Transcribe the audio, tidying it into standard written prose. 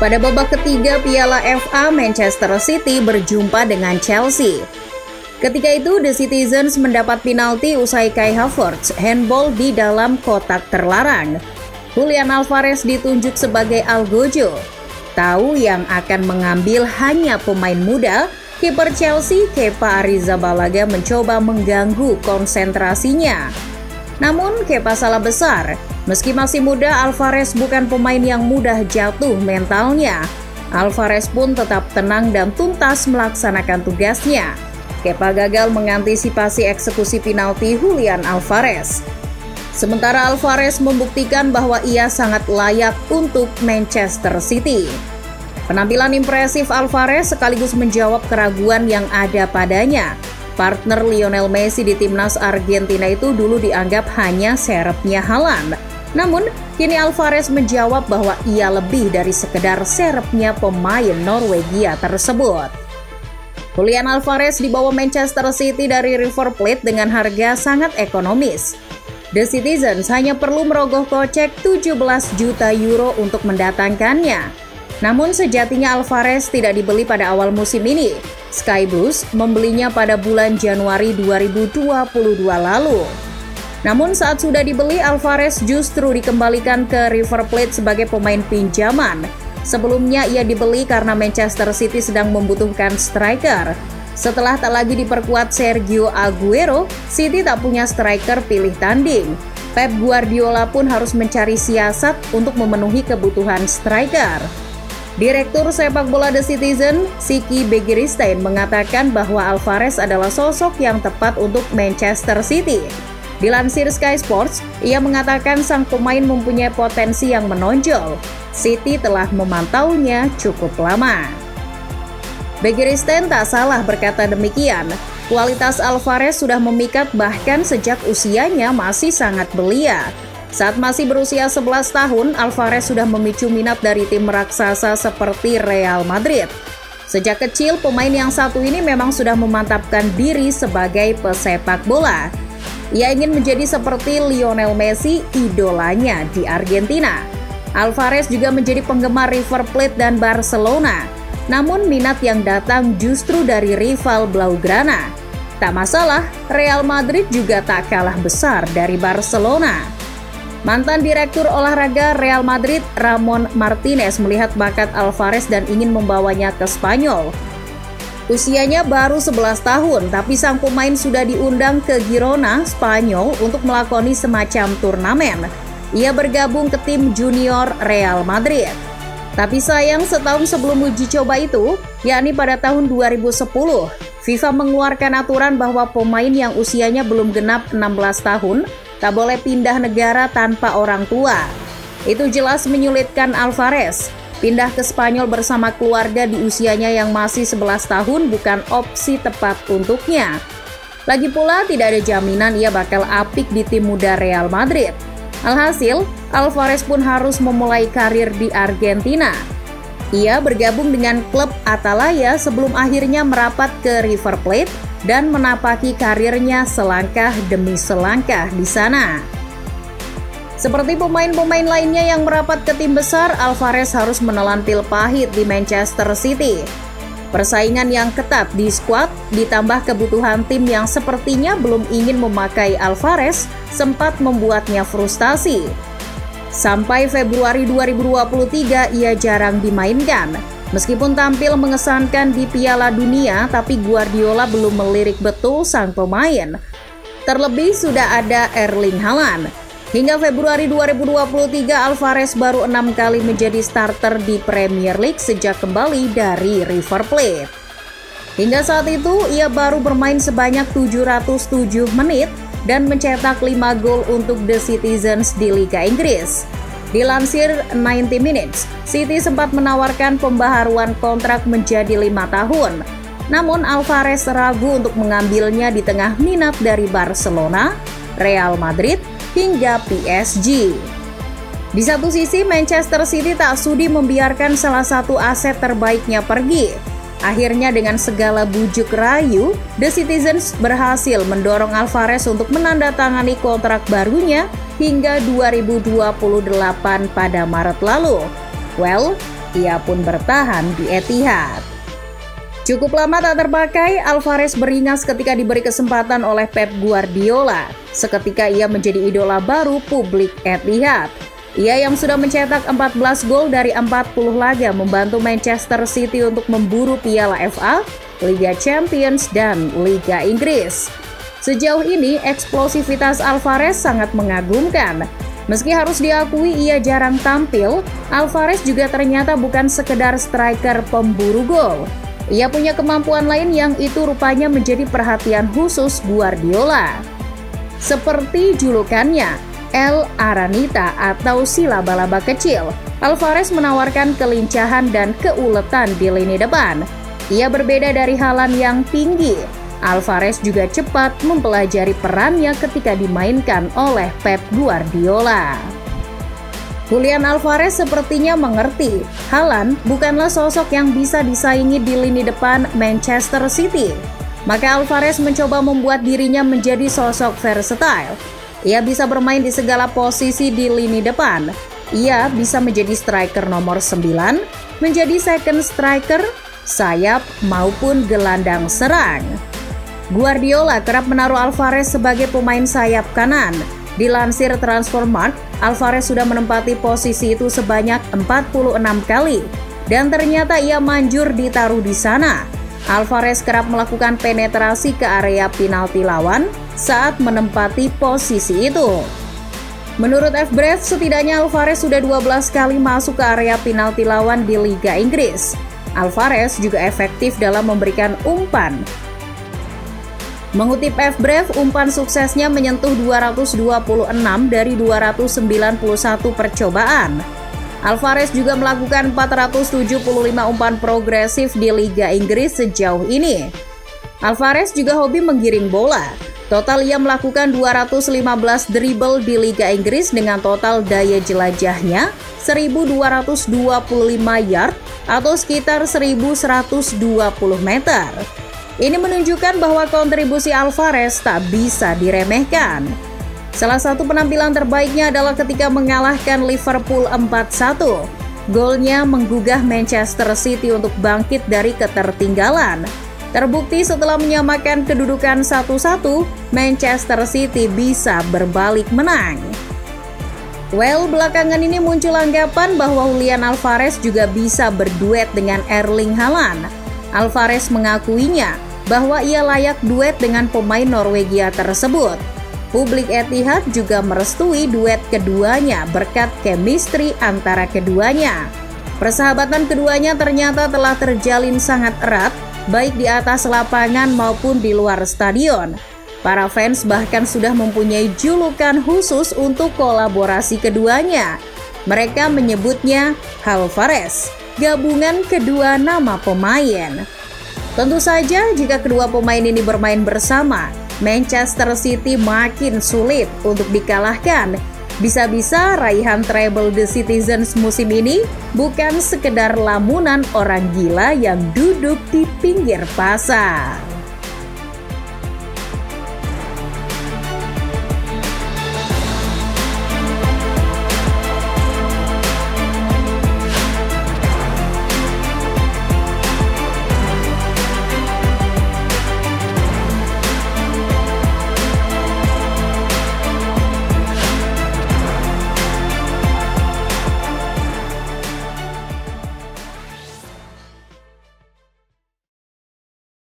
Pada babak ketiga Piala FA, Manchester City berjumpa dengan Chelsea. Ketika itu, The Citizens mendapat penalti usai Kai Havertz handball di dalam kotak terlarang. Julian Alvarez ditunjuk sebagai Algojo. Tahu yang akan mengambil hanya pemain muda, kiper Chelsea Kepa Arrizabalaga mencoba mengganggu konsentrasinya. Namun Kepa salah besar. Meski masih muda, Alvarez bukan pemain yang mudah jatuh mentalnya. Alvarez pun tetap tenang dan tuntas melaksanakan tugasnya. Kepa gagal mengantisipasi eksekusi penalti Julian Alvarez. Sementara Alvarez membuktikan bahwa ia sangat layak untuk Manchester City. Penampilan impresif Alvarez sekaligus menjawab keraguan yang ada padanya. Partner Lionel Messi di timnas Argentina itu dulu dianggap hanya serepnya Haaland. Namun, kini Alvarez menjawab bahwa ia lebih dari sekedar serepnya pemain Norwegia tersebut. Julian Alvarez dibawa Manchester City dari River Plate dengan harga sangat ekonomis. The Citizens hanya perlu merogoh kocek 17 juta euro untuk mendatangkannya. Namun sejatinya Alvarez tidak dibeli pada awal musim ini. Sky Blues membelinya pada bulan Januari 2022 lalu. Namun saat sudah dibeli, Alvarez justru dikembalikan ke River Plate sebagai pemain pinjaman. Sebelumnya ia dibeli karena Manchester City sedang membutuhkan striker. Setelah tak lagi diperkuat Sergio Aguero, City tak punya striker pilih tanding. Pep Guardiola pun harus mencari siasat untuk memenuhi kebutuhan striker. Direktur sepak bola The Citizen, Siki Begiristain, mengatakan bahwa Alvarez adalah sosok yang tepat untuk Manchester City. Dilansir Sky Sports, ia mengatakan sang pemain mempunyai potensi yang menonjol. City telah memantaunya cukup lama. Begiristain tak salah berkata demikian. Kualitas Alvarez sudah memikat bahkan sejak usianya masih sangat belia. Saat masih berusia 11 tahun, Alvarez sudah memicu minat dari tim raksasa seperti Real Madrid. Sejak kecil, pemain yang satu ini memang sudah memantapkan diri sebagai pesepak bola. Ia ingin menjadi seperti Lionel Messi, idolanya di Argentina. Alvarez juga menjadi penggemar River Plate dan Barcelona. Namun minat yang datang justru dari rival Blaugrana. Tak masalah, Real Madrid juga tak kalah besar dari Barcelona. Mantan Direktur Olahraga Real Madrid, Ramon Martinez, melihat bakat Alvarez dan ingin membawanya ke Spanyol. Usianya baru 11 tahun, tapi sang pemain sudah diundang ke Girona, Spanyol untuk melakoni semacam turnamen. Ia bergabung ke tim junior Real Madrid. Tapi sayang, setahun sebelum uji coba itu, yakni pada tahun 2010, FIFA mengeluarkan aturan bahwa pemain yang usianya belum genap 16 tahun tak boleh pindah negara tanpa orang tua. Itu jelas menyulitkan Alvarez. Pindah ke Spanyol bersama keluarga di usianya yang masih 11 tahun bukan opsi tepat untuknya. Lagi pula tidak ada jaminan ia bakal apik di tim muda Real Madrid. Alhasil, Alvarez pun harus memulai karir di Argentina. Ia bergabung dengan klub Atalaya sebelum akhirnya merapat ke River Plate dan menapaki karirnya selangkah demi selangkah di sana. Seperti pemain-pemain lainnya yang merapat ke tim besar, Alvarez harus menelan pil pahit di Manchester City. Persaingan yang ketat di skuad ditambah kebutuhan tim yang sepertinya belum ingin memakai Alvarez sempat membuatnya frustasi. Sampai Februari 2023 ia jarang dimainkan. Meskipun tampil mengesankan di Piala Dunia, tapi Guardiola belum melirik betul sang pemain. Terlebih sudah ada Erling Haaland. Hingga Februari 2023, Alvarez baru 6 kali menjadi starter di Premier League sejak kembali dari River Plate. Hingga saat itu, ia baru bermain sebanyak 707 menit dan mencetak 5 gol untuk The Citizens di Liga Inggris. Dilansir 90 Minutes, City sempat menawarkan pembaharuan kontrak menjadi 5 tahun. Namun Alvarez ragu untuk mengambilnya di tengah minat dari Barcelona, Real Madrid, hingga PSG. Di satu sisi, Manchester City tak sudi membiarkan salah satu aset terbaiknya pergi. Akhirnya dengan segala bujuk rayu, The Citizens berhasil mendorong Alvarez untuk menandatangani kontrak barunya hingga 2028 pada Maret lalu. Well, ia pun bertahan di Etihad. Cukup lama tak terpakai, Alvarez beringas ketika diberi kesempatan oleh Pep Guardiola. Seketika ia menjadi idola baru publik Etihad. Ia yang sudah mencetak 14 gol dari 40 laga membantu Manchester City untuk memburu Piala FA, Liga Champions, dan Liga Inggris. Sejauh ini, eksplosivitas Alvarez sangat mengagumkan. Meski harus diakui ia jarang tampil, Alvarez juga ternyata bukan sekedar striker pemburu gol. Ia punya kemampuan lain yang itu rupanya menjadi perhatian khusus Guardiola. Seperti julukannya, El Aranita atau si laba-laba kecil, Alvarez menawarkan kelincahan dan keuletan di lini depan. Ia berbeda dari Haaland yang tinggi. Alvarez juga cepat mempelajari perannya ketika dimainkan oleh Pep Guardiola. Julian Alvarez sepertinya mengerti, Haaland bukanlah sosok yang bisa disaingi di lini depan Manchester City. Maka Alvarez mencoba membuat dirinya menjadi sosok versatile. Ia bisa bermain di segala posisi di lini depan. Ia bisa menjadi striker nomor 9, menjadi second striker, sayap, maupun gelandang serang. Guardiola kerap menaruh Alvarez sebagai pemain sayap kanan. Dilansir Transfermarkt, Alvarez sudah menempati posisi itu sebanyak 46 kali. Dan ternyata ia manjur ditaruh di sana. Alvarez kerap melakukan penetrasi ke area penalti lawan saat menempati posisi itu. Menurut FBref, setidaknya Alvarez sudah 12 kali masuk ke area penalti lawan di Liga Inggris. Alvarez juga efektif dalam memberikan umpan. Mengutip FBref, umpan suksesnya menyentuh 226 dari 291 percobaan. Alvarez juga melakukan 475 umpan progresif di Liga Inggris sejauh ini. Alvarez juga hobi menggiring bola. Total ia melakukan 215 dribble di Liga Inggris dengan total daya jelajahnya 1.225 yard atau sekitar 1.120 meter. Ini menunjukkan bahwa kontribusi Alvarez tak bisa diremehkan. Salah satu penampilan terbaiknya adalah ketika mengalahkan Liverpool 4-1. Golnya menggugah Manchester City untuk bangkit dari ketertinggalan. Terbukti setelah menyamakan kedudukan 1-1, Manchester City bisa berbalik menang. Belakangan ini muncul anggapan bahwa Julian Alvarez juga bisa berduet dengan Erling Haaland. Alvarez mengakuinya bahwa ia layak duet dengan pemain Norwegia tersebut. Publik Etihad juga merestui duet keduanya berkat chemistry antara keduanya. Persahabatan keduanya ternyata telah terjalin sangat erat, baik di atas lapangan maupun di luar stadion. Para fans bahkan sudah mempunyai julukan khusus untuk kolaborasi keduanya. Mereka menyebutnya Halvarez, gabungan kedua nama pemain. Tentu saja jika kedua pemain ini bermain bersama, Manchester City makin sulit untuk dikalahkan. Bisa-bisa raihan treble The Citizens musim ini bukan sekedar lamunan orang gila yang duduk di pinggir pasar.